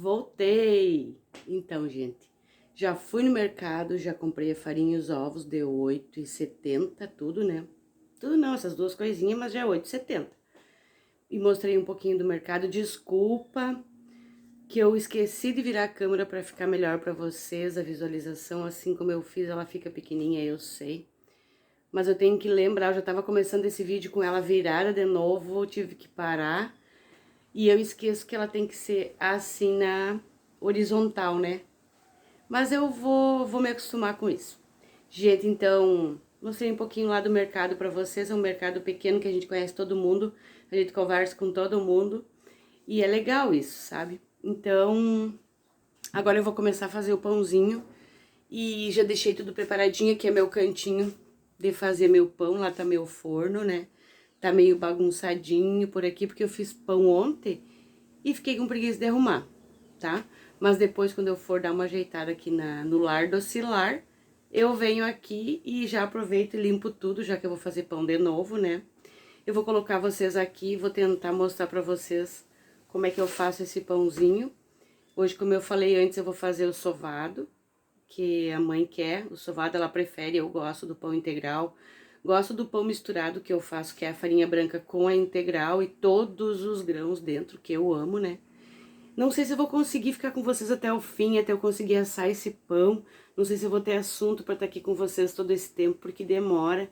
Voltei! Então, gente, já fui no mercado, já comprei a farinha e os ovos, deu 8,70, tudo, né? Tudo não, essas duas coisinhas, mas já é 8,70. E mostrei um pouquinho do mercado. Desculpa que eu esqueci de virar a câmera para ficar melhor para vocês, a visualização, assim como eu fiz, ela fica pequenininha, eu sei. Mas eu tenho que lembrar, eu já tava começando esse vídeo com ela virada de novo, eu tive que parar. E eu esqueço que ela tem que ser assim na horizontal, né? Mas eu vou me acostumar com isso. Gente, então, mostrei um pouquinho lá do mercado pra vocês. É um mercado pequeno que a gente conhece todo mundo. A gente conversa com todo mundo. E é legal isso, sabe? Então, agora eu vou começar a fazer o pãozinho. E já deixei tudo preparadinho, aqui é meu cantinho de fazer meu pão. Lá tá meu forno, né? Tá meio bagunçadinho por aqui, porque eu fiz pão ontem e fiquei com preguiça de arrumar, tá? Mas depois, quando eu for dar uma ajeitada aqui no lar docilar, eu venho aqui e já aproveito e limpo tudo, já que eu vou fazer pão de novo, né? Eu vou colocar vocês aqui, vou tentar mostrar pra vocês como é que eu faço esse pãozinho. Hoje, como eu falei antes, eu vou fazer o sovado, que a mãe quer. O sovado ela prefere, eu gosto do pão integral. Gosto do pão misturado que eu faço, que é a farinha branca com a integral e todos os grãos dentro, que eu amo, né? Não sei se eu vou conseguir ficar com vocês até o fim, até eu conseguir assar esse pão. Não sei se eu vou ter assunto pra estar aqui com vocês todo esse tempo, porque demora.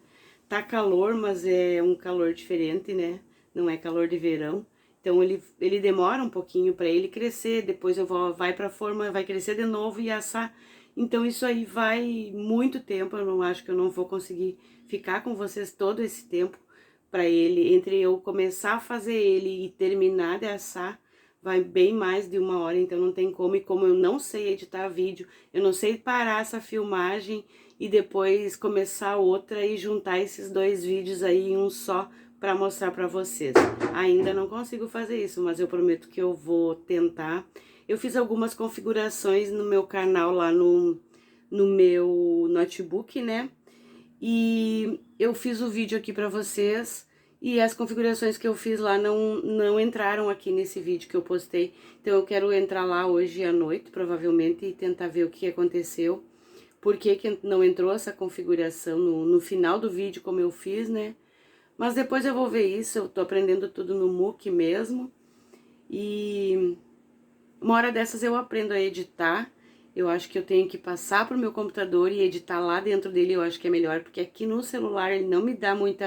Tá calor, mas é um calor diferente, né? Não é calor de verão. Então ele demora um pouquinho pra ele crescer, depois vai pra forma, vai crescer de novo e assar. Então isso aí vai muito tempo, eu não acho que eu não vou conseguir ficar com vocês todo esse tempo pra ele. Entre eu começar a fazer ele e terminar de assar, vai bem mais de 1 hora, então não tem como. E como eu não sei editar vídeo, eu não sei parar essa filmagem e depois começar outra e juntar esses dois vídeos aí em um só para mostrar para vocês. Ainda não consigo fazer isso, mas eu prometo que eu vou tentar. Eu fiz algumas configurações no meu canal lá no meu notebook, né? E eu fiz o vídeo aqui pra vocês e as configurações que eu fiz lá não entraram aqui nesse vídeo que eu postei. Então eu quero entrar lá hoje à noite, provavelmente, e tentar ver o que aconteceu. Por que não entrou essa configuração no final do vídeo como eu fiz, né? Mas depois eu vou ver isso, eu tô aprendendo tudo no Mook mesmo. E uma hora dessas eu aprendo a editar. Eu acho que eu tenho que passar pro meu computador e editar lá dentro dele, eu acho que é melhor, porque aqui no celular ele não me dá muito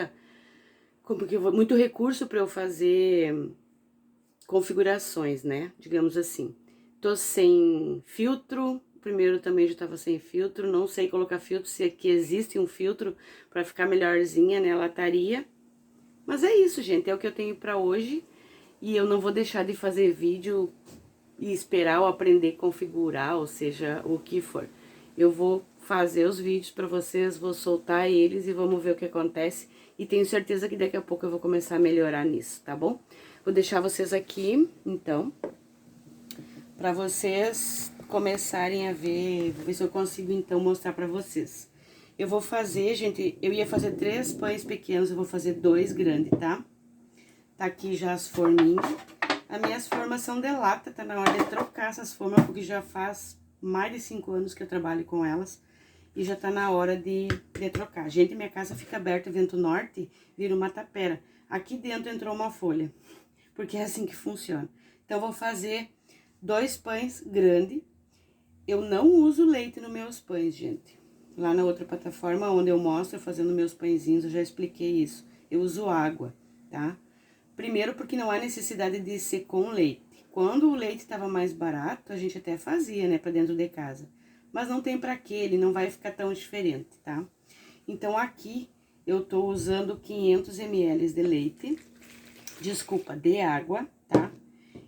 recurso para eu fazer configurações, né? Digamos assim. Tô sem filtro, primeiro também já tava sem filtro, não sei colocar filtro, se aqui existe um filtro para ficar melhorzinha, né, a lataria. Mas é isso, gente, é o que eu tenho para hoje e eu não vou deixar de fazer vídeo e esperar eu aprender a configurar, ou seja, o que for. Eu vou fazer os vídeos para vocês, vou soltar eles e vamos ver o que acontece. E tenho certeza que daqui a pouco eu vou começar a melhorar nisso, tá bom? Vou deixar vocês aqui, então, para vocês começarem a ver, vou ver se eu consigo então mostrar para vocês. Eu vou fazer, gente, eu ia fazer 3 pães pequenos, eu vou fazer 2 grandes, tá? Tá aqui já as forminhas. As minhas formas são de lata, tá na hora de trocar essas formas, porque já faz mais de 5 anos que eu trabalho com elas. E já tá na hora de trocar. Gente, minha casa fica aberta, vento norte, vira uma tapera. Aqui dentro entrou uma folha, porque é assim que funciona. Então, eu vou fazer 2 pães grandes. Eu não uso leite nos meus pães, gente. Lá na outra plataforma, onde eu mostro fazendo meus pãezinhos, eu já expliquei isso. Eu uso água, tá? Primeiro porque não há necessidade de ser com leite. Quando o leite estava mais barato, a gente até fazia, né, pra dentro de casa. Mas não tem pra quê, ele não vai ficar tão diferente, tá? Então, aqui eu tô usando 500 ml de leite, desculpa, de água, tá?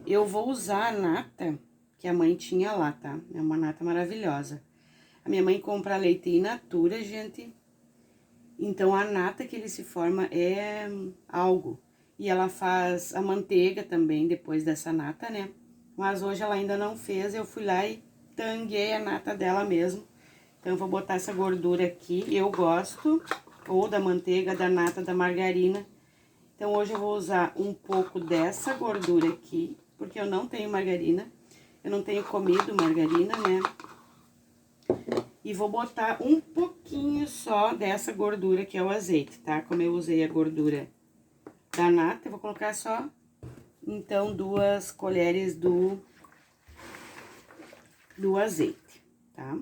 Eu vou usar a nata que a mãe tinha lá, tá? É uma nata maravilhosa. A minha mãe compra leite in natura, gente. Então, a nata que ele se forma é algo. E ela faz a manteiga também, depois dessa nata, né? Mas hoje ela ainda não fez, eu fui lá e tanguei a nata dela mesmo. Então, eu vou botar essa gordura aqui, eu gosto, ou da manteiga, da nata, da margarina. Então, hoje eu vou usar um pouco dessa gordura aqui, porque eu não tenho margarina. Eu não tenho comido margarina, né? E vou botar um pouquinho só dessa gordura que é o azeite, tá? Como eu usei a gordura da nata, eu vou colocar só, então, 2 colheres do azeite, tá?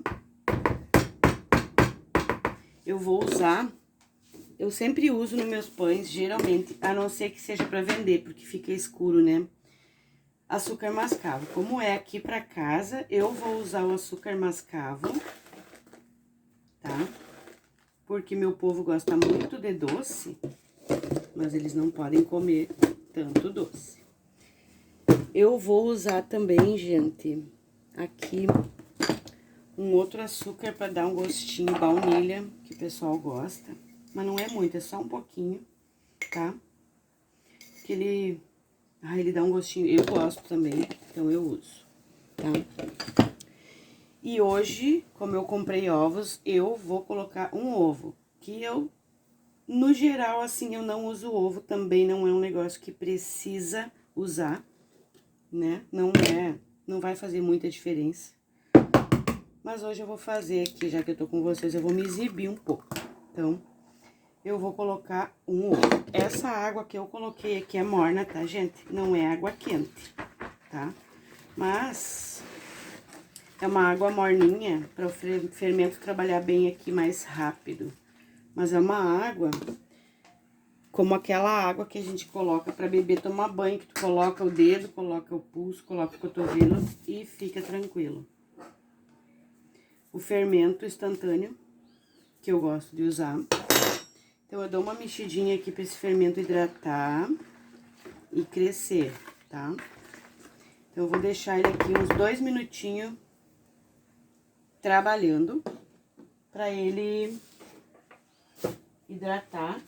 Eu vou usar, eu sempre uso nos meus pães, geralmente, a não ser que seja pra vender, porque fica escuro, né? Açúcar mascavo. Como é aqui pra casa, eu vou usar o açúcar mascavo, tá? Porque meu povo gosta muito de doce, mas eles não podem comer tanto doce. Eu vou usar também, gente, aqui um outro açúcar para dar um gostinho, baunilha, que o pessoal gosta. Mas não é muito, é só um pouquinho, tá? Que ele dá um gostinho, eu gosto também, então eu uso, tá? E hoje, como eu comprei ovos, eu vou colocar um ovo, que eu, no geral, assim, eu não uso ovo, também não é um negócio que precisa usar, né? Não vai fazer muita diferença. Mas hoje eu vou fazer aqui, já que eu tô com vocês, eu vou me exibir um pouco. Então, eu vou colocar um ovo. Essa água que eu coloquei aqui é morna, tá, gente? Não é água quente, tá? Mas é uma água morninha para o fermento trabalhar bem aqui mais rápido. Mas é uma água como aquela água que a gente coloca para beber, tomar banho, que tu coloca o dedo, coloca o pulso, coloca o cotovelo e fica tranquilo. O fermento instantâneo, que eu gosto de usar. Então, eu dou uma mexidinha aqui para esse fermento hidratar e crescer, tá? Então, eu vou deixar ele aqui uns 2 minutinhos trabalhando para ele hidratar.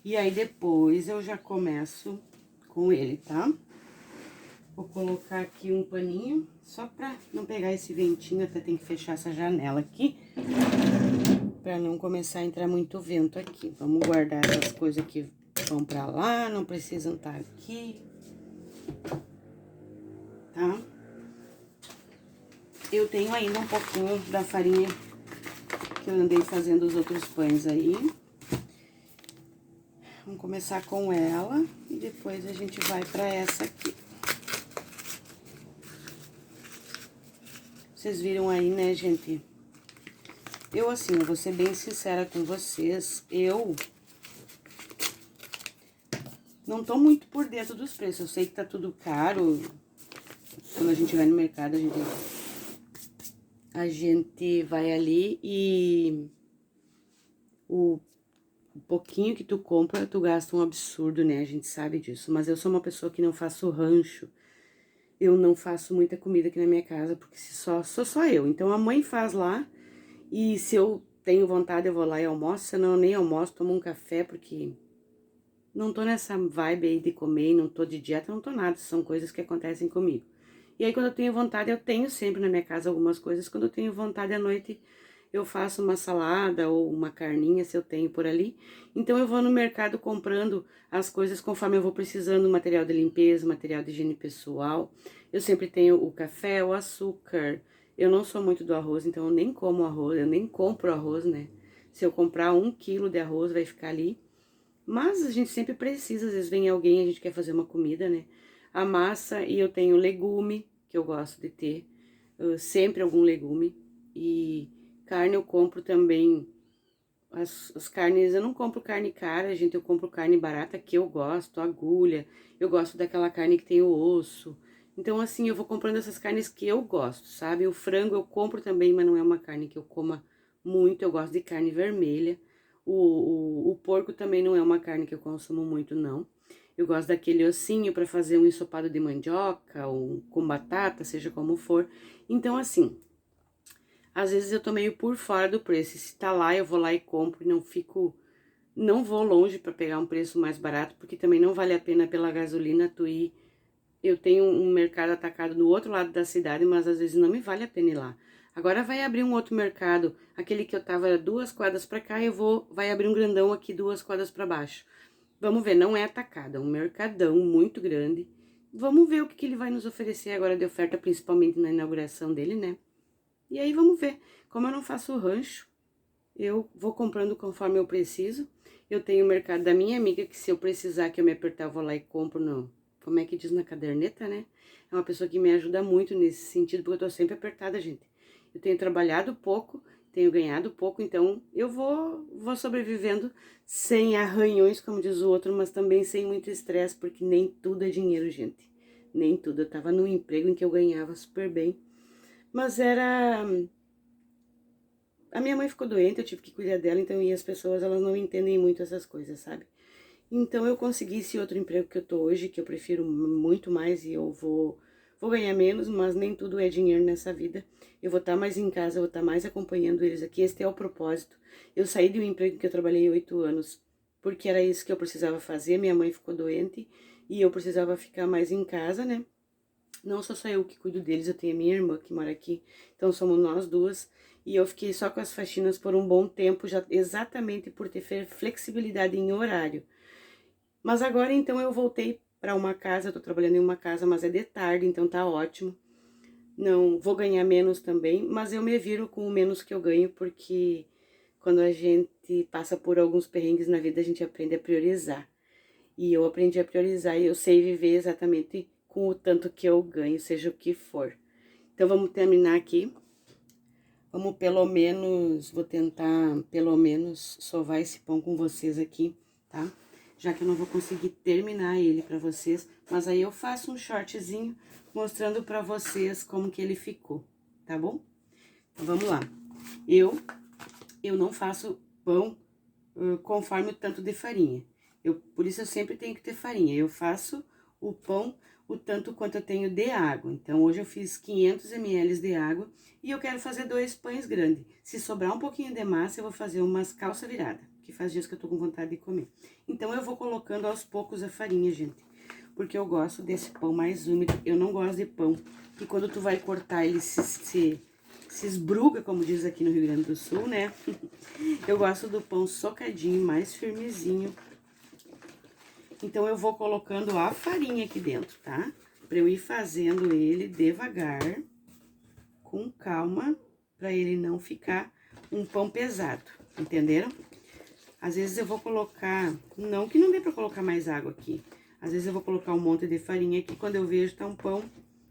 E aí, depois, eu já começo com ele, tá? Vou colocar aqui um paninho, só pra não pegar esse ventinho, até tem que fechar essa janela aqui, pra não começar a entrar muito vento aqui. Vamos guardar essas coisas que vão pra lá, não precisam estar aqui, tá? Eu tenho ainda um pouquinho da farinha que eu andei fazendo os outros pães aí. Vamos começar com ela e depois a gente vai pra essa aqui. Vocês viram aí, né, gente? Eu, assim, eu vou ser bem sincera com vocês, eu não tô muito por dentro dos preços. Eu sei que tá tudo caro. Quando a gente vai no mercado, a gente vai ali e o pouquinho que tu compra, tu gasta um absurdo, né? A gente sabe disso. Mas eu sou uma pessoa que não faço rancho. Eu não faço muita comida aqui na minha casa, porque sou só eu. Então, a mãe faz lá, e se eu tenho vontade, eu vou lá e almoço. Senão, eu nem almoço, tomo um café, porque não tô nessa vibe aí de comer, não tô de dieta, não tô nada. São coisas que acontecem comigo. E aí, quando eu tenho vontade, eu tenho sempre na minha casa algumas coisas. Quando eu tenho vontade à noite, eu faço uma salada ou uma carninha, se eu tenho por ali. Então, eu vou no mercado comprando as coisas conforme eu vou precisando, material de limpeza, material de higiene pessoal. Eu sempre tenho o café, o açúcar. Eu não sou muito do arroz, então eu nem como arroz, eu nem compro arroz, né? Se eu comprar 1 quilo de arroz, vai ficar ali. Mas a gente sempre precisa, às vezes vem alguém, a gente quer fazer uma comida, né? A massa, e eu tenho legume, que eu gosto de ter, sempre algum legume. E carne eu compro também, as carnes, eu não compro carne cara, gente, eu compro carne barata que eu gosto, agulha, eu gosto daquela carne que tem o osso. Então, assim, eu vou comprando essas carnes que eu gosto, sabe? O frango eu compro também, mas não é uma carne que eu coma muito, eu gosto de carne vermelha. O porco também não é uma carne que eu consumo muito, não. Eu gosto daquele ossinho para fazer um ensopado de mandioca, ou com batata, seja como for. Então, assim, às vezes eu tô meio por fora do preço. Se tá lá, eu vou lá e compro e não vou longe para pegar um preço mais barato, porque também não vale a pena pela gasolina tu ir. Eu tenho um mercado atacado no outro lado da cidade, mas às vezes não me vale a pena ir lá. Agora vai abrir um outro mercado, aquele que eu tava 2 quadras pra cá, vai abrir um grandão aqui 2 quadras pra baixo. Vamos ver, não é atacado, é um mercadão muito grande, vamos ver o que ele vai nos oferecer agora de oferta, principalmente na inauguração dele, né? E aí vamos ver. Como eu não faço rancho, eu vou comprando conforme eu preciso. Eu tenho o mercado da minha amiga, que se eu precisar que eu me apertar, eu vou lá e compro no... Como é que diz na caderneta, né? É uma pessoa que me ajuda muito nesse sentido, porque eu tô sempre apertada, gente. Eu tenho trabalhado pouco, tenho ganhado pouco, então eu vou sobrevivendo sem arranhões, como diz o outro, mas também sem muito estresse, porque nem tudo é dinheiro, gente. Nem tudo. Eu tava num emprego em que eu ganhava super bem, mas era... A minha mãe ficou doente, eu tive que cuidar dela, então, e as pessoas, elas não entendem muito essas coisas, sabe? Então, eu consegui esse outro emprego que eu tô hoje, que eu prefiro muito mais e eu vou ganhar menos, mas nem tudo é dinheiro nessa vida. Eu vou estar mais em casa, eu vou estar mais acompanhando eles aqui, esse é o propósito. Eu saí de um emprego que eu trabalhei 8 anos, porque era isso que eu precisava fazer, minha mãe ficou doente e eu precisava ficar mais em casa, né? Não sou só eu que cuido deles, eu tenho a minha irmã que mora aqui, então somos nós duas. E eu fiquei só com as faxinas por um bom tempo, já exatamente por ter flexibilidade em horário. Mas agora então eu voltei para uma casa, eu tô trabalhando em uma casa, mas é de tarde, então tá ótimo. Não vou ganhar menos também, mas eu me viro com o menos que eu ganho, porque quando a gente passa por alguns perrengues na vida, a gente aprende a priorizar. E eu aprendi a priorizar e eu sei viver exatamente com o tanto que eu ganho, seja o que for. Então vamos terminar aqui. Vamos pelo menos, vou tentar pelo menos sovar esse pão com vocês aqui, tá? Já que eu não vou conseguir terminar ele pra vocês, mas aí eu faço um shortzinho mostrando pra vocês como que ele ficou, tá bom? Então, vamos lá. Eu não faço pão conforme o tanto de farinha. Por isso eu sempre tenho que ter farinha. Eu faço o pão o tanto quanto eu tenho de água. Então, hoje eu fiz 500 ml de água e eu quero fazer 2 pães grandes. Se sobrar um pouquinho de massa, eu vou fazer umas calça virada, que faz dias que eu tô com vontade de comer. Então, eu vou colocando aos poucos a farinha, gente, porque eu gosto desse pão mais úmido. Eu não gosto de pão que quando tu vai cortar ele se esbruga, como diz aqui no Rio Grande do Sul, né? Eu gosto do pão socadinho, mais firmezinho. Então, eu vou colocando a farinha aqui dentro, tá? Pra eu ir fazendo ele devagar, com calma, pra ele não ficar um pão pesado, entenderam? Às vezes eu vou colocar, não que não dê pra colocar mais água aqui. Às vezes eu vou colocar um monte de farinha aqui, quando eu vejo tá um pão,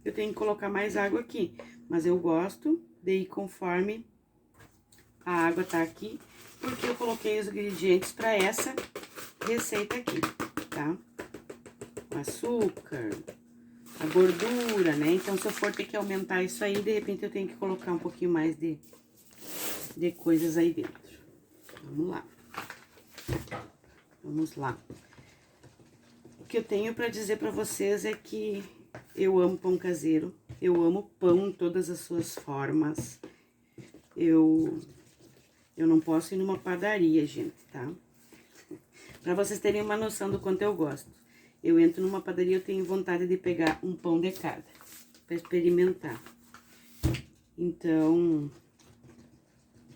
eu tenho que colocar mais água aqui. Mas eu gosto de ir conforme a água tá aqui, porque eu coloquei os ingredientes pra essa receita aqui, tá? O açúcar, a gordura, né? Então, se eu for ter que aumentar isso aí, de repente eu tenho que colocar um pouquinho mais de coisas aí dentro. Vamos lá. Vamos lá. O que eu tenho pra dizer pra vocês é que eu amo pão caseiro, eu amo pão em todas as suas formas. Eu não posso ir numa padaria, gente, tá? Pra vocês terem uma noção do quanto eu gosto. Eu entro numa padaria, eu tenho vontade de pegar um pão de cada, pra experimentar. Então,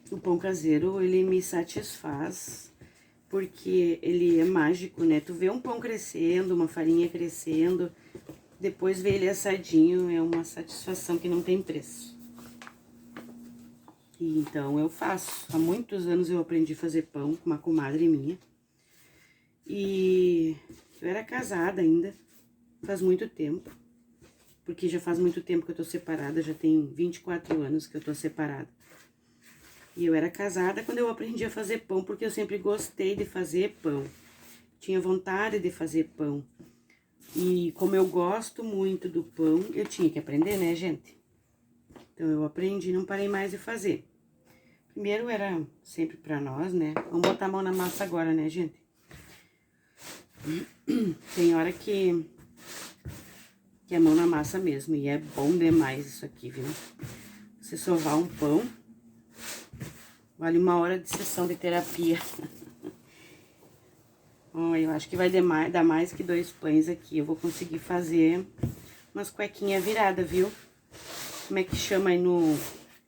o pão caseiro, ele me satisfaz, porque ele é mágico, né? Tu vê um pão crescendo, uma farinha crescendo, depois vê ele assadinho, é uma satisfação que não tem preço. E então, eu faço. Há muitos anos eu aprendi a fazer pão com uma comadre minha. E eu era casada ainda, faz muito tempo, porque já faz muito tempo que eu tô separada, já tem 24 anos que eu tô separada. E eu era casada quando eu aprendi a fazer pão, porque eu sempre gostei de fazer pão. Tinha vontade de fazer pão. E como eu gosto muito do pão, eu tinha que aprender, né, gente? Então, eu aprendi e não parei mais de fazer. Primeiro era sempre pra nós, né? Vamos botar a mão na massa agora, né, gente? Tem hora que é mão na massa mesmo, e é bom demais isso aqui, viu? Você sovar um pão, vale 1 hora de sessão de terapia. Ó, eu acho que vai dar mais que 2 pães aqui, eu vou conseguir fazer umas cuequinhas viradas, viu? Como é que chama aí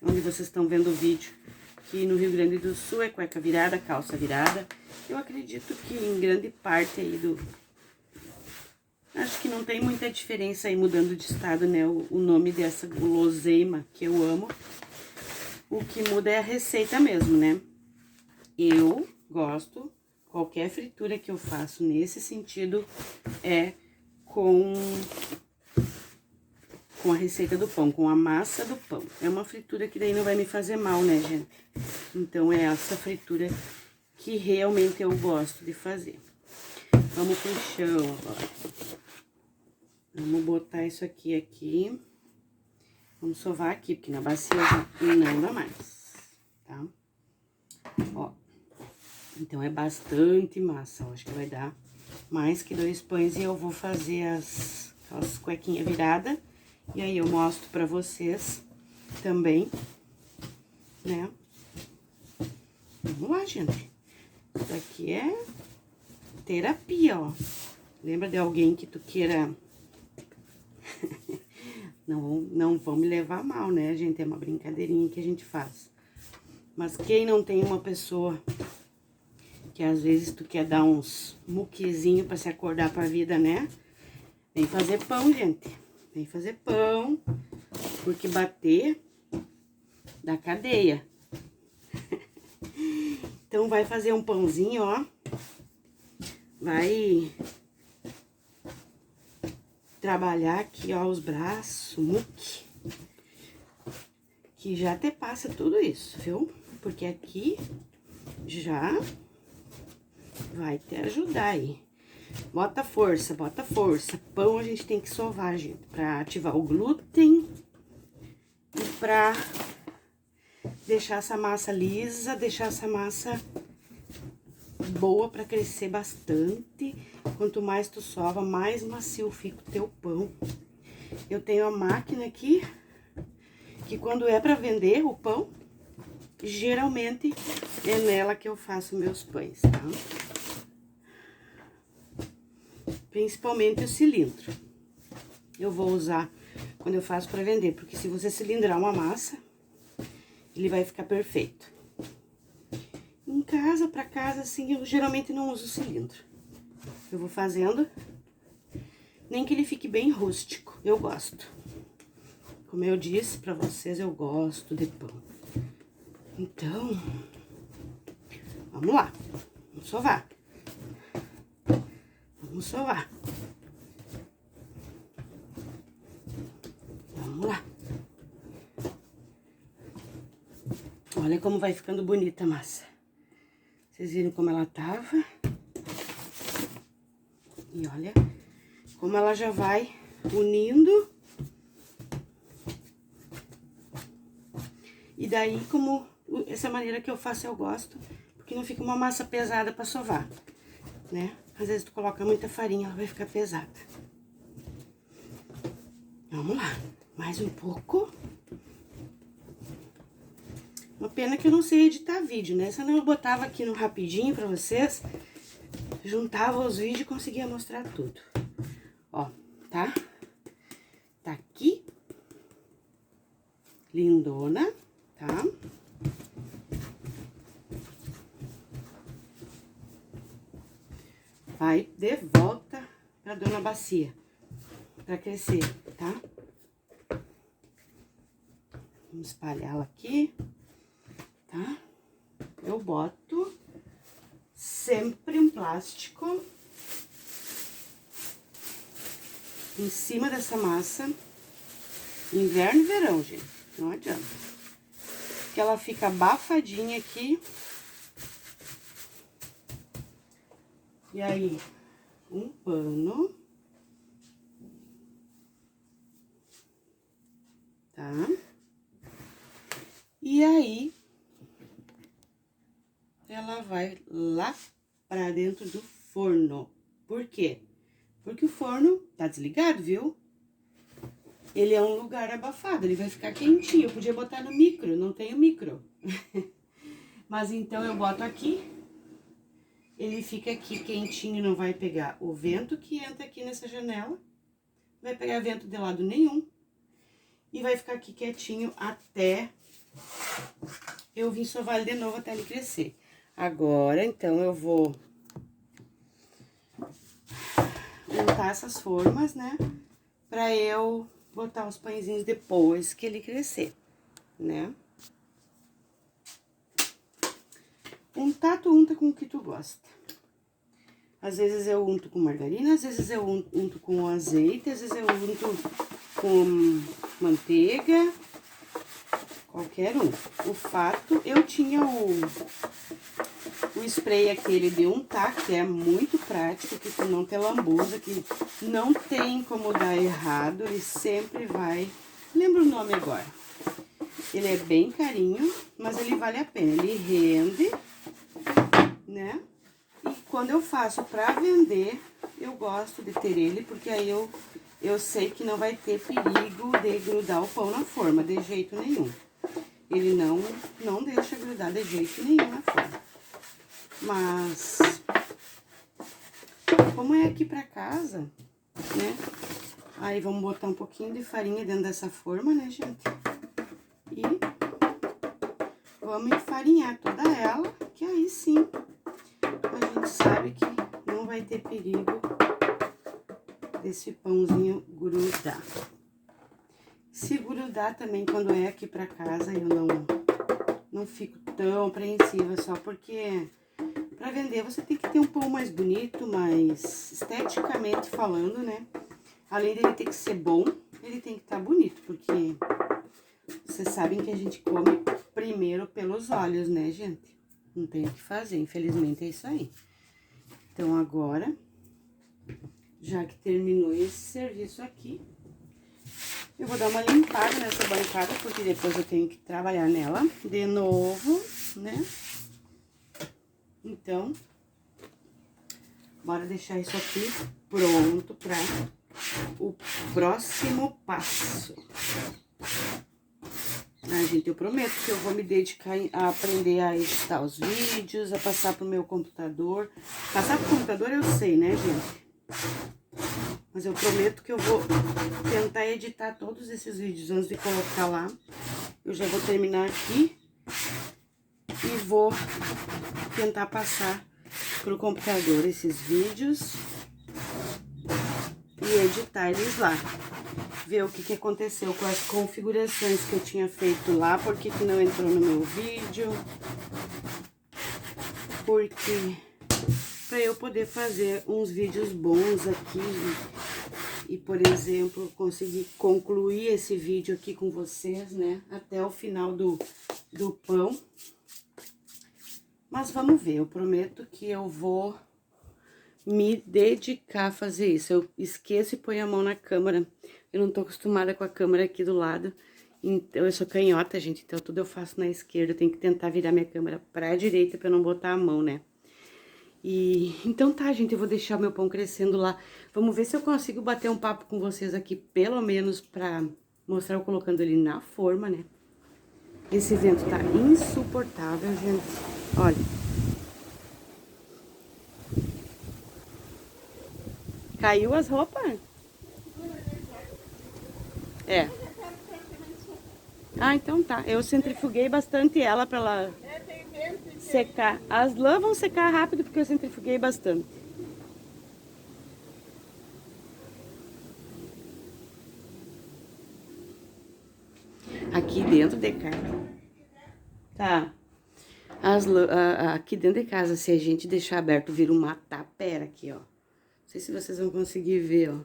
onde vocês estão vendo o vídeo? Aqui no Rio Grande do Sul é cueca virada, calça virada. Eu acredito que em grande parte aí Acho que não tem muita diferença aí mudando de estado, né? O nome dessa guloseima que eu amo. O que muda é a receita mesmo, né? Eu gosto, qualquer fritura que eu faço nesse sentido é com a receita do pão, com a massa do pão. É uma fritura que daí não vai me fazer mal, né, gente? Então, é essa fritura que realmente eu gosto de fazer. Vamos pro chão agora. Vamos botar isso aqui. Vamos sovar aqui, porque na bacia já não dá mais, tá? Ó, então é bastante massa, ó, acho que vai dar mais que 2 pães e eu vou fazer as cuequinhas viradas. E aí eu mostro pra vocês também, né? Vamos lá, gente. Isso aqui é terapia, ó. Lembra de alguém que tu queira... Não vão me levar mal, né, gente? É uma brincadeirinha que a gente faz. Mas quem não tem uma pessoa que às vezes tu quer dar uns muquezinhos pra se acordar pra vida, né? Vem fazer pão, gente. Vem fazer pão, porque bater dá cadeia. Então, vai fazer um pãozinho, ó. Vai trabalhar aqui, ó, os braços, muque. Que já te passa tudo isso, viu? Porque aqui já vai te ajudar aí. Bota força, bota força. Pão a gente tem que sovar, gente, pra ativar o glúten e pra deixar essa massa lisa, deixar essa massa boa pra crescer bastante. Quanto mais tu sova, mais macio fica o teu pão. Eu tenho a máquina aqui, que quando é pra vender o pão, geralmente é nela que eu faço meus pães, tá? Principalmente o cilindro. Eu vou usar quando eu faço pra vender, porque se você cilindrar uma massa, ele vai ficar perfeito. Em casa, pra casa, assim, eu geralmente não uso cilindro. Eu vou fazendo, nem que ele fique bem rústico, eu gosto. Como eu disse pra vocês, eu gosto de pão. Então, vamos lá, vamos sovar. Vamos sovar. Vamos lá. Olha como vai ficando bonita a massa. Vocês viram como ela tava? E olha como ela já vai unindo. E daí, como essa maneira que eu faço, eu gosto, porque não fica uma massa pesada pra sovar, né? Às vezes tu coloca muita farinha, ela vai ficar pesada. Vamos lá, mais um pouco. Uma pena que eu não sei editar vídeo, né? Senão eu botava aqui no rapidinho pra vocês, juntava os vídeos e conseguia mostrar tudo. Ó, tá? Tá aqui. Lindona, tá? Vai de volta pra dona bacia, pra crescer, tá? Vamos espalhar ela aqui, tá? Eu boto sempre um plástico em cima dessa massa, inverno e verão, gente, não adianta. Porque ela fica abafadinha aqui. E aí, um pano, tá? E aí, ela vai lá pra dentro do forno. Por quê? Porque o forno tá desligado, viu? Ele é um lugar abafado, ele vai ficar quentinho. Eu podia botar no micro, não tenho micro. Mas então eu boto aqui. Ele fica aqui quentinho, não vai pegar o vento que entra aqui nessa janela. Não vai pegar vento de lado nenhum. E vai ficar aqui quietinho até eu vir sovar ele de novo até ele crescer. Agora, então, eu vou untar essas formas, né? Pra eu botar os pãezinhos depois que ele crescer, né? Untar, tu unta com o que tu gosta. Às vezes eu unto com margarina, às vezes eu unto com azeite, às vezes eu unto com manteiga, qualquer um. O fato, eu tinha o spray aquele de untar, que é muito prático, que tu não te lambuza, que não tem como dar errado, ele sempre vai... Lembro o nome agora. Ele é bem carinho, mas ele vale a pena, ele rende, né? E quando eu faço pra vender, eu gosto de ter ele, porque aí eu sei que não vai ter perigo de grudar o pão na forma, de jeito nenhum. Ele não deixa grudar de jeito nenhum na forma. Mas, como é aqui pra casa, né? Aí vamos botar um pouquinho de farinha dentro dessa forma, né, gente? E vamos enfarinhar toda ela, que aí sim a gente sabe que não vai ter perigo desse pãozinho grudar. Se grudar também quando é aqui pra casa, eu não fico tão apreensiva, só porque pra vender você tem que ter um pão mais bonito, mais esteticamente falando, né? Além dele ter que ser bom, ele tem que estar bonito, porque vocês sabem que a gente come primeiro pelos olhos, né, gente? Não tem o que fazer, infelizmente é isso aí. Então, agora, já que terminou esse serviço aqui, eu vou dar uma limpada nessa bancada, porque depois eu tenho que trabalhar nela de novo, né? Então, bora deixar isso aqui pronto para o próximo passo. Ai, gente, eu prometo que eu vou me dedicar a aprender a editar os vídeos, a passar pro meu computador. Passar pro computador eu sei, né, gente? Mas eu prometo que eu vou tentar editar todos esses vídeos antes de colocar lá. Eu já vou terminar aqui e vou tentar passar pro computador esses vídeos e editar eles lá. Ver o que aconteceu com as configurações que eu tinha feito lá, por que não entrou no meu vídeo. Porque para eu poder fazer uns vídeos bons aqui e, por exemplo, conseguir concluir esse vídeo aqui com vocês, né, até o final do pão. Mas vamos ver, eu prometo que eu vou me dedicar a fazer isso. Eu esqueço e ponho a mão na câmera. Eu não tô acostumada com a câmera aqui do lado. Então, eu sou canhota, gente, então tudo eu faço na esquerda. Eu tenho que tentar virar minha câmera pra direita pra não botar a mão, né? E então tá, gente, eu vou deixar o meu pão crescendo lá. Vamos ver se eu consigo bater um papo com vocês aqui, pelo menos pra mostrar eu colocando ele na forma, né? Esse vento tá insuportável, gente. Olha. Caiu as roupas? É. Ah, então tá. Eu centrifuguei bastante ela pra ela secar. As lãs vão secar rápido porque eu centrifuguei bastante. Aqui dentro de casa. Tá. Aqui dentro de casa, se a gente deixar aberto, vira uma tapera aqui, ó. Não sei se vocês vão conseguir ver, ó.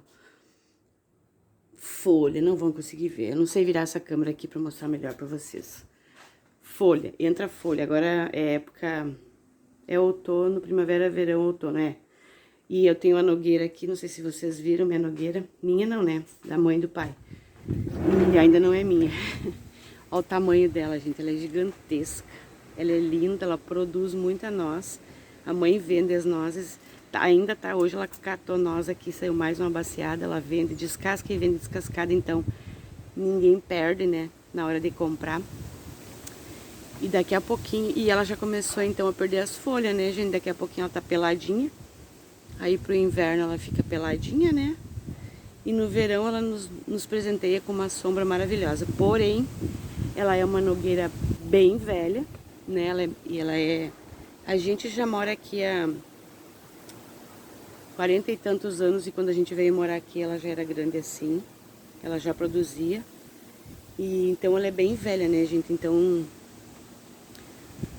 Folha, não vão conseguir ver. Eu não sei virar essa câmera aqui pra mostrar melhor pra vocês. Folha, entra folha. Agora é época... É outono, primavera, verão, outono, é. E eu tenho uma nogueira aqui, não sei se vocês viram minha nogueira. Minha não, né? Da mãe e do pai. E ainda não é minha. Olha o tamanho dela, gente. Ela é gigantesca. Ela é linda, ela produz muita noz. A mãe vende as nozes. Ainda tá, hoje ela catou noz aqui, saiu mais uma baciada. Ela vende, descasca e vende descascada, então ninguém perde, né? Na hora de comprar. E daqui a pouquinho, e ela já começou então a perder as folhas, né, gente? Daqui a pouquinho ela tá peladinha. Aí pro inverno ela fica peladinha, né? E no verão ela nos presenteia com uma sombra maravilhosa. Porém, ela é uma nogueira bem velha, né? A gente já mora aqui há 40 e tantos anos, e quando a gente veio morar aqui ela já era grande assim, ela já produzia. E então ela é bem velha, né, gente? Então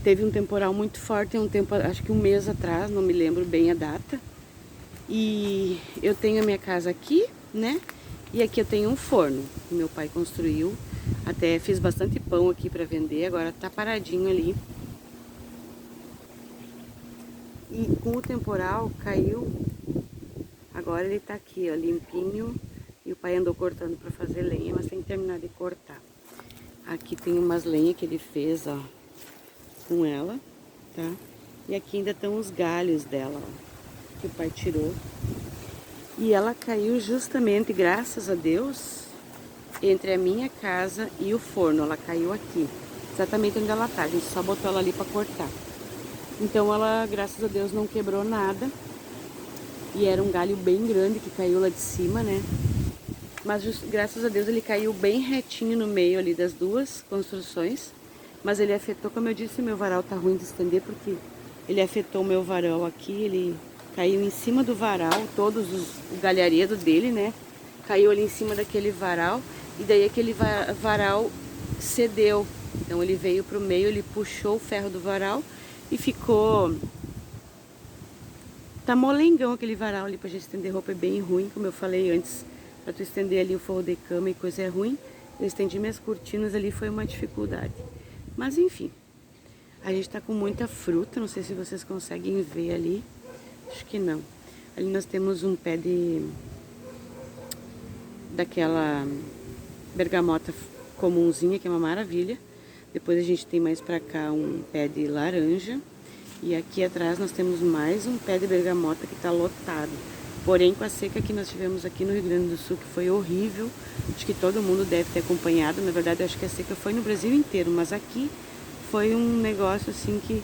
teve um temporal muito forte, um tempo, acho que um mês atrás, não me lembro bem a data. E eu tenho a minha casa aqui, né? E aqui eu tenho um forno que meu pai construiu. Até fiz bastante pão aqui para vender, agora tá paradinho ali. E com o temporal caiu, agora ele tá aqui, ó, limpinho. E o pai andou cortando para fazer lenha, mas tem que terminar de cortar. Aqui tem umas lenhas que ele fez, ó, com ela, tá? E aqui ainda estão os galhos dela, ó, que o pai tirou. E ela caiu justamente, graças a Deus, entre a minha casa e o forno. Ela caiu aqui, exatamente onde ela tá. A gente só botou ela ali para cortar. Então ela, graças a Deus, não quebrou nada. E era um galho bem grande que caiu lá de cima, né? Mas graças a Deus ele caiu bem retinho no meio ali das duas construções. Mas ele afetou, como eu disse, meu varal tá ruim de estender porque ele afetou o meu varal aqui. Ele caiu em cima do varal, o galharedo dele, né? Caiu ali em cima daquele varal. E daí aquele varal cedeu. Então ele veio pro meio, ele puxou o ferro do varal e ficou... Tá molengão aquele varal ali pra gente estender roupa, é bem ruim, como eu falei antes. Pra tu estender ali o forro de cama e coisa é ruim. Eu estendi minhas cortinas ali, foi uma dificuldade. Mas enfim, a gente tá com muita fruta, não sei se vocês conseguem ver ali. Acho que não. Ali nós temos um pé daquela bergamota comunzinha, que é uma maravilha. Depois a gente tem mais pra cá um pé de laranja. E aqui atrás nós temos mais um pé de bergamota que tá lotado. Porém, com a seca que nós tivemos aqui no Rio Grande do Sul, que foi horrível, acho que todo mundo deve ter acompanhado. Na verdade, eu acho que a seca foi no Brasil inteiro, mas aqui foi um negócio assim que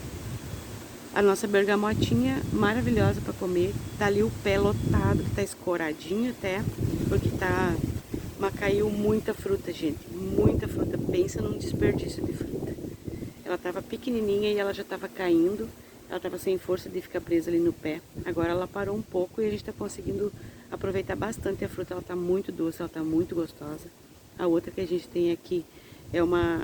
a nossa bergamotinha maravilhosa para comer. Tá ali o pé lotado, que tá escoradinho até, porque tá... Mas caiu muita fruta, gente, muita fruta. Pensa num desperdício de fruta. Ela tava pequenininha e ela já tava caindo. Ela tava sem força de ficar presa ali no pé. Agora ela parou um pouco e a gente tá conseguindo aproveitar bastante a fruta. Ela tá muito doce, ela tá muito gostosa. A outra que a gente tem aqui é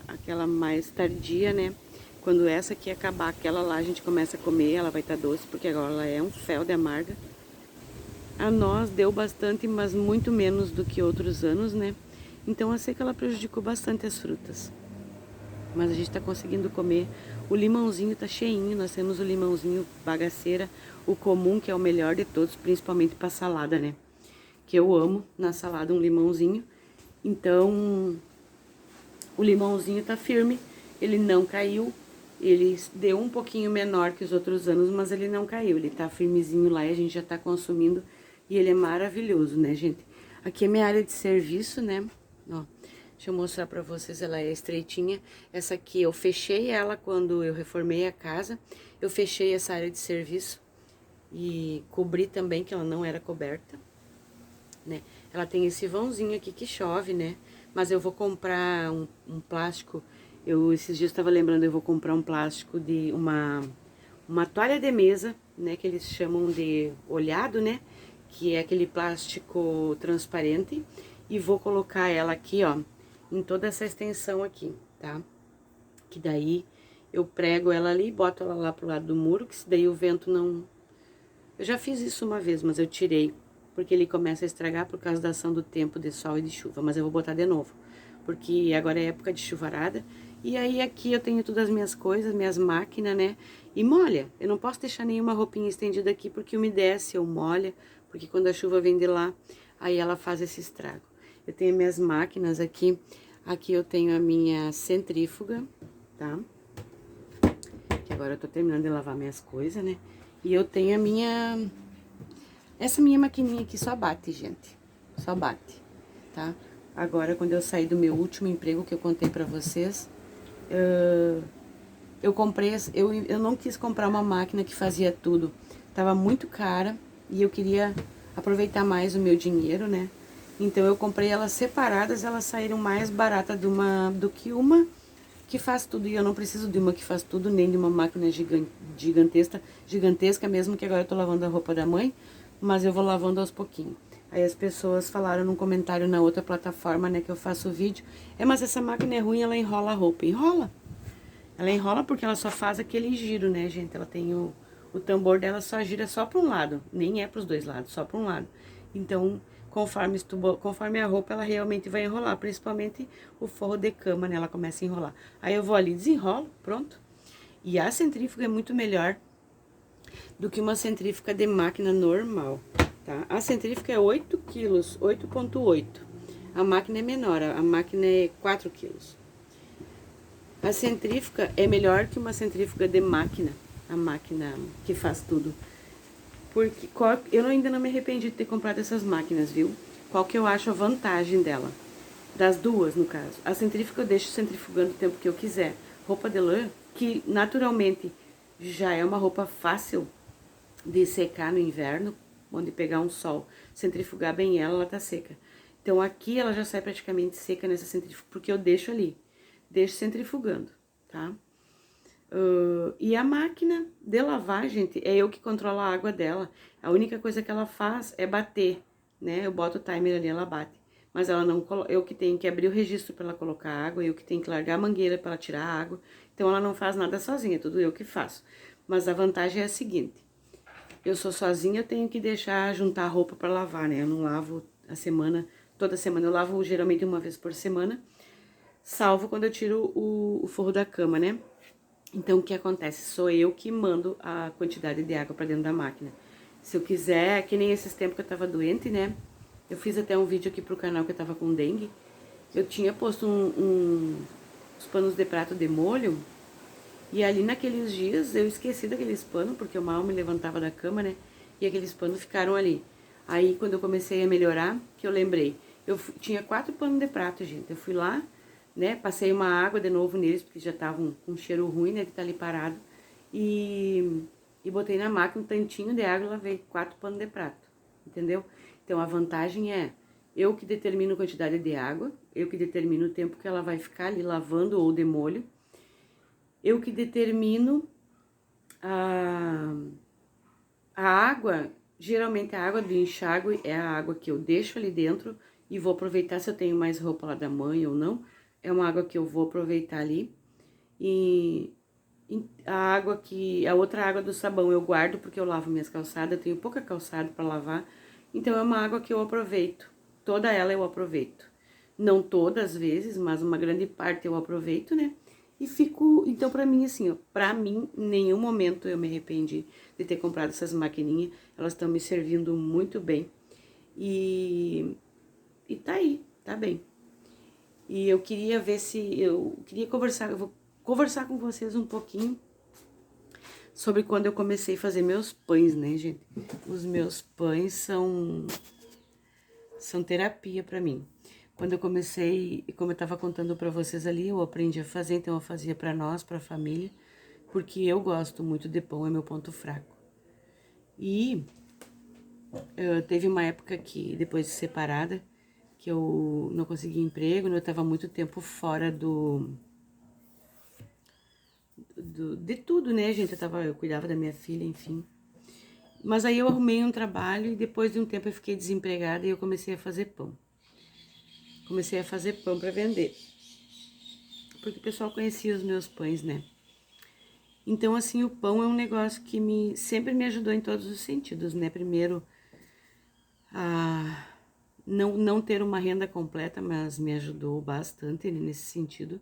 aquela mais tardia, né? Quando essa aqui acabar, aquela lá a gente começa a comer, ela vai estar doce, porque agora ela é um fel de amarga. A nós deu bastante, mas muito menos do que outros anos, né? Então eu sei que ela prejudicou bastante as frutas. Mas a gente tá conseguindo comer. O limãozinho tá cheinho, nós temos o limãozinho bagaceira, o comum, que é o melhor de todos, principalmente para salada, né? Que eu amo na salada um limãozinho. Então, o limãozinho tá firme, ele não caiu. Ele deu um pouquinho menor que os outros anos, mas ele não caiu. Ele tá firmezinho lá e a gente já tá consumindo. E ele é maravilhoso, né, gente? Aqui é minha área de serviço, né? Ó, deixa eu mostrar pra vocês, ela é estreitinha. Essa aqui eu fechei ela quando eu reformei a casa. Eu fechei essa área de serviço e cobri também, que ela não era coberta, né? Ela tem esse vãozinho aqui que chove, né? Mas eu vou comprar um plástico. Esses dias estava lembrando, eu vou comprar um plástico de uma toalha de mesa, né? Que eles chamam de olhado, né? Que é aquele plástico transparente. E vou colocar ela aqui, ó, em toda essa extensão aqui, tá? Que daí eu prego ela ali, boto ela lá pro lado do muro, que daí o vento não... Eu já fiz isso uma vez, mas eu tirei, porque ele começa a estragar por causa da ação do tempo de sol e de chuva. Mas eu vou botar de novo, porque agora é época de chuvarada. E aí aqui eu tenho todas as minhas coisas, minhas máquinas, né? E molha, eu não posso deixar nenhuma roupinha estendida aqui, porque umedece ou molha, porque quando a chuva vem de lá, aí ela faz esse estrago. Eu tenho minhas máquinas aqui, aqui eu tenho a minha centrífuga, tá? Que agora eu tô terminando de lavar minhas coisas, né? E eu tenho essa minha maquininha aqui só bate, gente. Só bate, tá? Agora, quando eu saí do meu último emprego que eu contei pra vocês, eu comprei... Eu não quis comprar uma máquina que fazia tudo. Tava muito cara e eu queria aproveitar mais o meu dinheiro, né? Então, eu comprei elas separadas, elas saíram mais baratas do que uma que faz tudo. E eu não preciso de uma que faz tudo, nem de uma máquina gigantesca mesmo, que agora eu tô lavando a roupa da mãe. mas eu vou lavando aos pouquinhos. Aí as pessoas falaram num comentário na outra plataforma, né, que eu faço o vídeo, mas essa máquina é ruim, ela enrola a roupa. Enrola. Ela enrola porque ela só faz aquele giro, né, gente? Ela tem o tambor dela só gira só para um lado, nem é para os dois lados, só para um lado. Então, conforme a roupa, ela realmente vai enrolar, principalmente o forro de cama, né? Ela começa a enrolar. Aí eu vou ali, desenrolo, pronto. E a centrífuga é muito melhor do que uma centrífuga de máquina normal, tá? A centrífuga é 8 quilos, 8,8. A máquina é menor, a máquina é 4 quilos. A centrífuga é melhor que uma centrífuga de máquina, a máquina que faz tudo. Porque eu ainda não me arrependi de ter comprado essas máquinas, viu? Qual que eu acho a vantagem dela? Das duas, no caso. A centrífuga eu deixo centrifugando o tempo que eu quiser. Roupa de lã, que naturalmente já é uma roupa fácil de secar no inverno, onde pegar um sol, centrifugar bem ela tá seca. Então aqui ela já sai praticamente seca nessa centrífuga, porque eu deixo ali, deixo centrifugando, tá? E a máquina de lavar, gente, é eu que controlo a água dela. A única coisa que ela faz é bater, né? Eu boto o timer ali, ela bate. Mas ela não eu que tenho que abrir o registro para ela colocar água, eu que tenho que largar a mangueira para ela tirar a água. Então ela não faz nada sozinha, tudo eu que faço. Mas a vantagem é a seguinte: eu sou sozinha, eu tenho que deixar juntar a roupa para lavar, né? Eu não lavo a semana, toda semana. Eu lavo geralmente uma vez por semana, salvo quando eu tiro o forro da cama, né? Então, o que acontece? Sou eu que mando a quantidade de água para dentro da máquina. Se eu quiser, que nem esses tempos que eu tava doente, né? Eu fiz até um vídeo aqui pro canal que eu tava com dengue. Eu tinha posto os panos de prato de molho. E ali naqueles dias eu esqueci daqueles panos, porque eu mal me levantava da cama, né? E aqueles panos ficaram ali. Aí quando eu comecei a melhorar, que eu lembrei, tinha 4 panos de prato, gente. Eu fui lá, né? Passei uma água de novo neles, porque já estavam com um cheiro ruim, né? De estar ali parado. E botei na máquina um tantinho de água e lavei 4 panos de prato, entendeu? Então a vantagem é eu que determino a quantidade de água, eu que determino o tempo que ela vai ficar ali lavando ou de molho. Eu que determino a, a água, geralmente a água do enxágue é a água que eu deixo ali dentro e vou aproveitar se eu tenho mais roupa lá da mãe ou não. É uma água que eu vou aproveitar ali. E a outra água do sabão eu guardo porque eu lavo minhas calçadas, eu tenho pouca calçada para lavar. Então é uma água que eu aproveito. Toda ela eu aproveito. Não todas as vezes, mas uma grande parte eu aproveito, né? E fico, então pra mim assim, ó, pra mim, em nenhum momento eu me arrependi de ter comprado essas maquininhas, elas estão me servindo muito bem. E tá aí, tá bem. E eu queria ver se, eu queria conversar, eu vou conversar com vocês um pouquinho sobre quando eu comecei a fazer meus pães, né, gente? Os meus pães são terapia pra mim. Quando eu comecei, como eu tava contando pra vocês ali, eu aprendi a fazer, então eu fazia pra nós, pra família, porque eu gosto muito de pão, é meu ponto fraco. E teve uma época que, depois de separada, que eu não consegui emprego, né? Eu tava muito tempo fora de tudo, né, gente? Eu cuidava da minha filha, enfim. Mas aí eu arrumei um trabalho e depois de um tempo eu fiquei desempregada e eu comecei a fazer pão. Comecei a fazer pão para vender. Porque o pessoal conhecia os meus pães, né? Então, assim, o pão é um negócio que sempre me ajudou em todos os sentidos, né? Primeiro, a não ter uma renda completa, mas me ajudou bastante nesse sentido.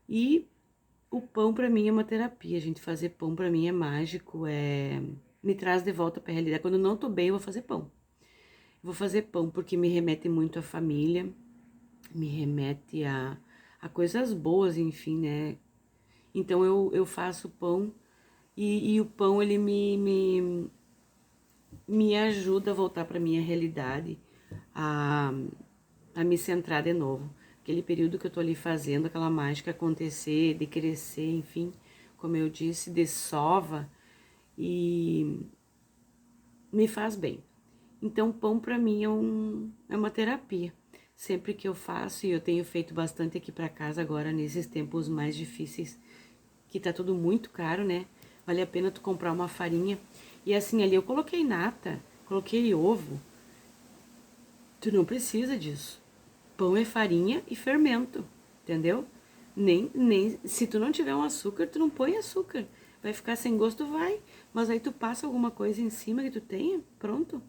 E o pão para mim é uma terapia, gente. Fazer pão para mim é mágico, me traz de volta para a realidade. Quando eu não tô bem, eu vou fazer pão. Vou fazer pão porque me remete muito à família, me remete a coisas boas, enfim, né? Então eu faço pão e o pão ele me ajuda a voltar para minha realidade, a, a me centrar de novo. Aquele período que eu tô ali fazendo aquela mágica acontecer, de crescer, enfim, como eu disse, de sova e me faz bem. Então, pão para mim é uma terapia. Sempre que eu faço, e eu tenho feito bastante aqui para casa agora, nesses tempos mais difíceis, que tá tudo muito caro, né? Vale a pena tu comprar uma farinha. E assim, ali eu coloquei nata, coloquei ovo. Tu não precisa disso. Pão é farinha e fermento, entendeu? Nem se tu não tiver um açúcar, tu não põe açúcar. Vai ficar sem gosto, vai. Mas aí tu passa alguma coisa em cima que tu tenha, pronto.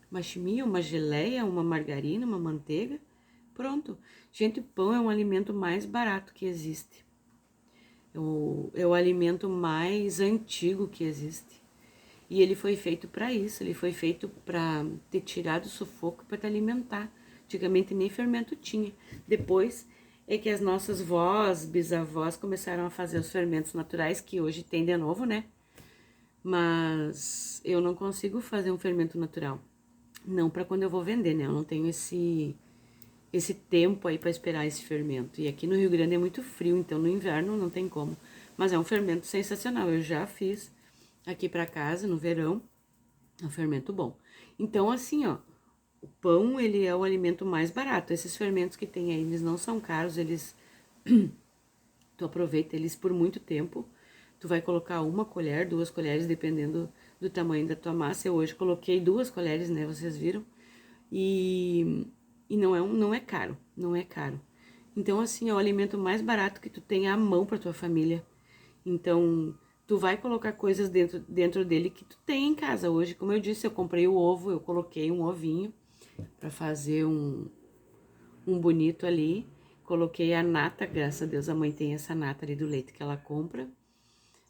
Uma chimia, uma geleia, uma margarina, uma manteiga, pronto. Gente, pão é um alimento mais barato que existe. É o alimento mais antigo que existe. E ele foi feito para isso, ele foi feito para te tirar do sufoco, para te alimentar. Antigamente nem fermento tinha. Depois é que as nossas vós, bisavós começaram a fazer os fermentos naturais, que hoje tem de novo, né? Mas eu não consigo fazer um fermento natural. Não para quando eu vou vender, né? Eu não tenho esse tempo aí para esperar esse fermento. E aqui no Rio Grande é muito frio, então no inverno não tem como. Mas é um fermento sensacional. Eu já fiz aqui para casa no verão. É um fermento bom. Então assim, ó, o pão, ele é o alimento mais barato. Esses fermentos que tem aí, eles não são caros, eles tu aproveita eles por muito tempo. Tu vai colocar 1 colher, 2 colheres, dependendo do tamanho da tua massa. Eu hoje coloquei 2 colheres, né? Vocês viram? E não é caro, não é caro. Então, assim, é o alimento mais barato que tu tem à mão pra tua família. Então, tu vai colocar coisas dentro dele que tu tem em casa. Hoje, como eu disse, eu comprei o ovo, eu coloquei um ovinho pra fazer um bonito ali. Coloquei a nata, graças a Deus a mãe tem essa nata ali do leite que ela compra.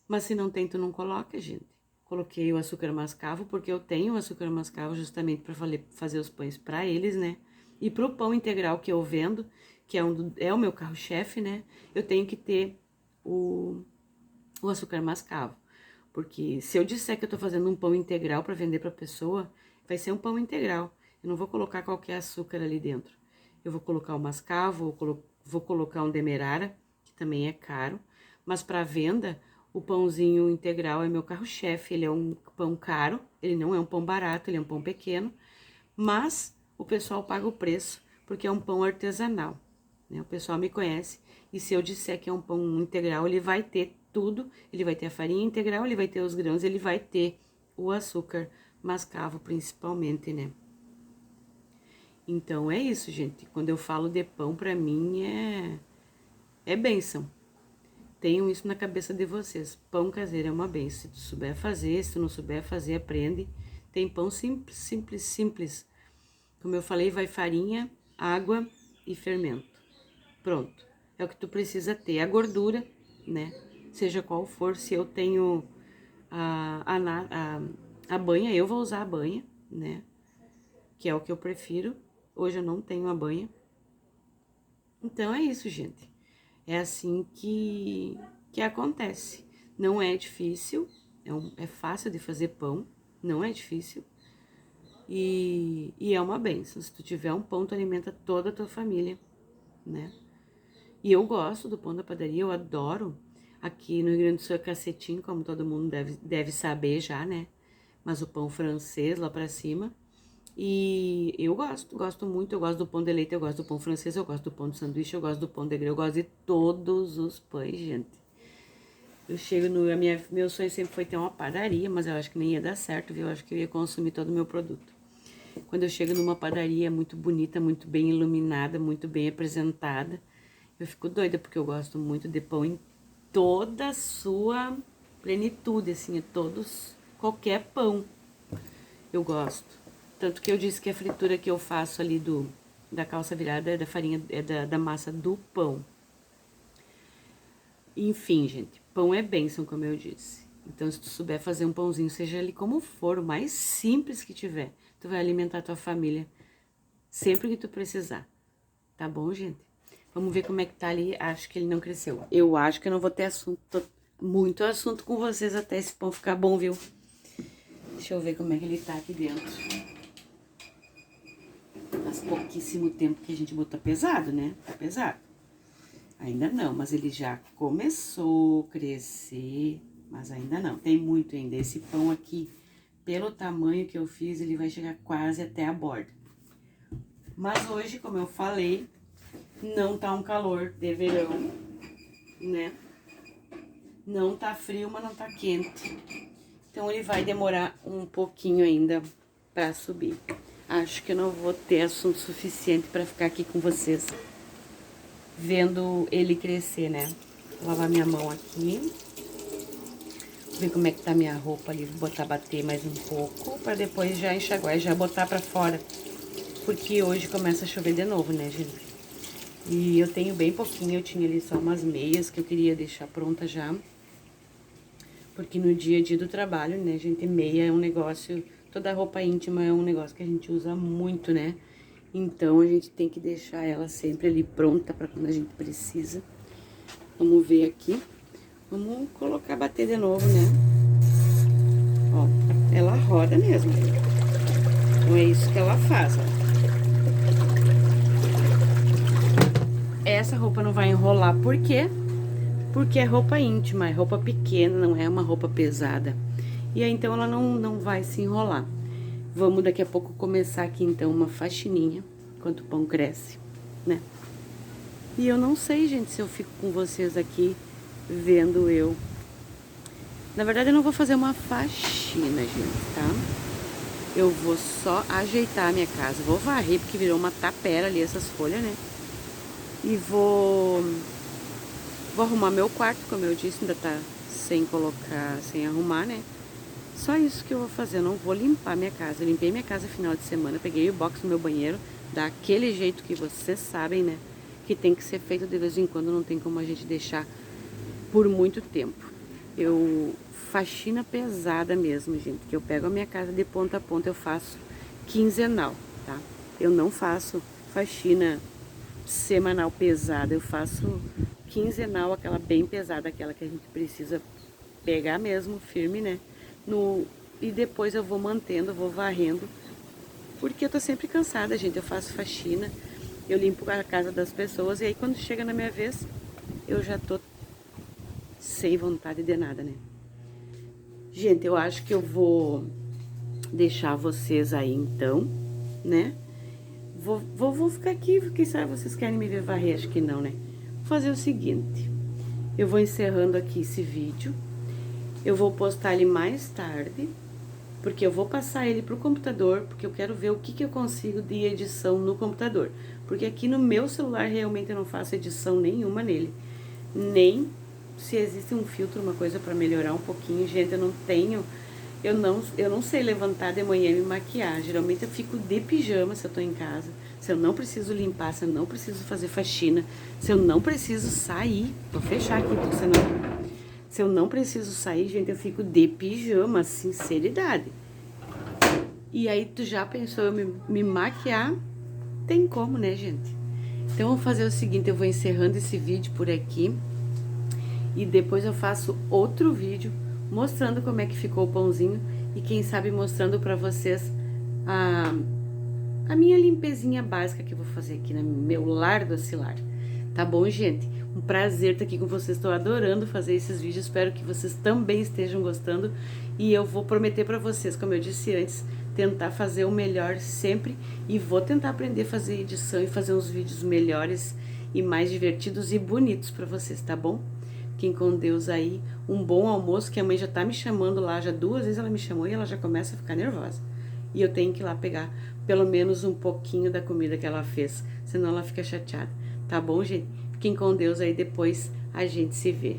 Mas se não tem, tu não coloca, gente. Coloquei o açúcar mascavo, porque eu tenho o açúcar mascavo justamente para fazer os pães para eles, né? E pro pão integral que eu vendo, que é o meu carro-chefe, né? Eu tenho que ter o açúcar mascavo. Porque se eu disser que eu tô fazendo um pão integral para vender pra pessoa, vai ser um pão integral. Eu não vou colocar qualquer açúcar ali dentro. Eu vou colocar o mascavo, vou colocar um demerara, que também é caro. Mas para venda, o pãozinho integral é meu carro-chefe. Ele é um pão caro, ele não é um pão barato, ele é um pão pequeno. Mas o pessoal paga o preço, porque é um pão artesanal, né? O pessoal me conhece. E se eu disser que é um pão integral, ele vai ter tudo. Ele vai ter a farinha integral, ele vai ter os grãos, ele vai ter o açúcar mascavo, principalmente, né? Então, é isso, gente. Quando eu falo de pão, pra mim é bênção. Tenham isso na cabeça de vocês. Pão caseiro é uma bênção. Se tu souber fazer, se tu não souber fazer, aprende. Tem pão simples, simples, simples. Como eu falei, vai farinha, água e fermento. Pronto. É o que tu precisa ter. A gordura, né? Seja qual for. Se eu tenho a banha, eu vou usar a banha, né? Que é o que eu prefiro. Hoje eu não tenho a banha. Então é isso, gente. É assim que acontece. Não é difícil, é fácil de fazer pão, não é difícil. E é uma bênção. Se tu tiver um pão, tu alimenta toda a tua família, né? E eu gosto do pão da padaria, eu adoro. Aqui no Rio Grande do Sul é cacetinho, como todo mundo deve saber já, né? Mas o pão francês lá pra cima. E eu gosto muito, eu gosto do pão de leite, eu gosto do pão francês, eu gosto do pão de sanduíche, eu gosto do pão de grão, eu gosto de todos os pães, gente. Eu chego meu sonho sempre foi ter uma padaria, mas eu acho que nem ia dar certo, viu? Eu acho que eu ia consumir todo o meu produto. Quando eu chego numa padaria muito bonita, muito bem iluminada, muito bem apresentada, eu fico doida, porque eu gosto muito de pão em toda a sua plenitude, assim, qualquer pão eu gosto. Tanto que eu disse que a fritura que eu faço ali da calça virada é da farinha, é da massa do pão. Enfim, gente, pão é bênção, como eu disse. Então, se tu souber fazer um pãozinho, seja ele como for, o mais simples que tiver, tu vai alimentar a tua família sempre que tu precisar. Tá bom, gente? Vamos ver como é que tá ali. Acho que ele não cresceu. Eu acho que eu não vou ter muito assunto com vocês até esse pão ficar bom, viu? Deixa eu ver como é que ele tá aqui dentro. Faz pouquíssimo tempo que a gente botou pesado, né? Tá pesado. Ainda não, mas ele já começou a crescer, mas ainda não. Tem muito ainda. Esse pão aqui, pelo tamanho que eu fiz, ele vai chegar quase até a borda. Mas hoje, como eu falei, não tá um calor de verão, né? Não tá frio, mas não tá quente. Então, ele vai demorar um pouquinho ainda pra subir. Acho que eu não vou ter assunto suficiente pra ficar aqui com vocês, vendo ele crescer, né? Vou lavar minha mão aqui. Ver como é que tá minha roupa ali, vou botar bater mais um pouco, pra depois já enxaguar e já botar pra fora. Porque hoje começa a chover de novo, né, gente? E eu tenho bem pouquinho, eu tinha ali só umas meias que eu queria deixar pronta já. Porque no dia a dia do trabalho, né, gente, meia é um negócio, toda roupa íntima é um negócio que a gente usa muito, né? Então a gente tem que deixar ela sempre ali pronta pra quando a gente precisa. Vamos ver aqui. Vamos colocar bater de novo, né? Ó, ela roda mesmo. Então é isso que ela faz, ó. Essa roupa não vai enrolar, por quê? Porque é roupa íntima, é roupa pequena, não é uma roupa pesada. E aí, então, ela não vai se enrolar. Vamos daqui a pouco começar aqui, então, uma faxininha, enquanto o pão cresce, né? E eu não sei, gente, se eu fico com vocês aqui, vendo eu. Na verdade, eu não vou fazer uma faxina, gente, tá? Eu vou só ajeitar a minha casa. Vou varrer, porque virou uma tapera ali, essas folhas, né? E vou arrumar meu quarto, como eu disse, ainda tá sem colocar, sem arrumar, né? Só isso que eu vou fazer, eu não vou limpar minha casa. Eu limpei minha casa final de semana, peguei o box do meu banheiro, daquele jeito que vocês sabem, né? Que tem que ser feito de vez em quando, não tem como a gente deixar por muito tempo. Eu faxina pesada mesmo, gente, que eu pego a minha casa de ponta a ponta, eu faço quinzenal, tá? Eu não faço faxina semanal pesada, eu faço quinzenal, aquela bem pesada, aquela que a gente precisa pegar mesmo, firme, né? E depois eu vou mantendo, vou varrendo, porque eu tô sempre cansada, gente. Eu faço faxina, eu limpo a casa das pessoas, e aí quando chega na minha vez, eu já tô sem vontade de nada, né? Gente, eu acho que eu vou deixar vocês aí então, né? Vou ficar aqui, quem sabe vocês querem me ver varrer, acho que não, né? Vou fazer o seguinte, eu vou encerrando aqui esse vídeo, eu vou postar ele mais tarde, porque eu vou passar ele pro computador, porque eu quero ver o que eu consigo de edição no computador. Porque aqui no meu celular realmente eu não faço edição nenhuma nele, nem se existe um filtro, uma coisa pra melhorar um pouquinho. Gente, eu não tenho... Eu não sei levantar de manhã e me maquiar. Geralmente eu fico de pijama se eu tô em casa. Se eu não preciso limpar, se eu não preciso fazer faxina, se eu não preciso sair. Vou fechar aqui, porque senão... Se eu não preciso sair, gente, eu fico de pijama, sinceridade. E aí, tu já pensou eu me maquiar? Tem como, né, gente? Então, eu vou fazer o seguinte, eu vou encerrando esse vídeo por aqui. E depois eu faço outro vídeo mostrando como é que ficou o pãozinho e quem sabe mostrando pra vocês a minha limpezinha básica que eu vou fazer aqui no meu lar do Acilar. Tá bom, gente? Um prazer estar aqui com vocês, estou adorando fazer esses vídeos, espero que vocês também estejam gostando. E eu vou prometer pra vocês, como eu disse antes, tentar fazer o melhor sempre. E vou tentar aprender a fazer edição e fazer uns vídeos melhores e mais divertidos e bonitos pra vocês, tá bom? Fiquem com Deus aí, um bom almoço, que a mãe já tá me chamando lá, já 2 vezes ela me chamou e ela já começa a ficar nervosa. E eu tenho que ir lá pegar pelo menos um pouquinho da comida que ela fez, senão ela fica chateada. Tá bom, gente? Fiquem com Deus aí, depois a gente se vê.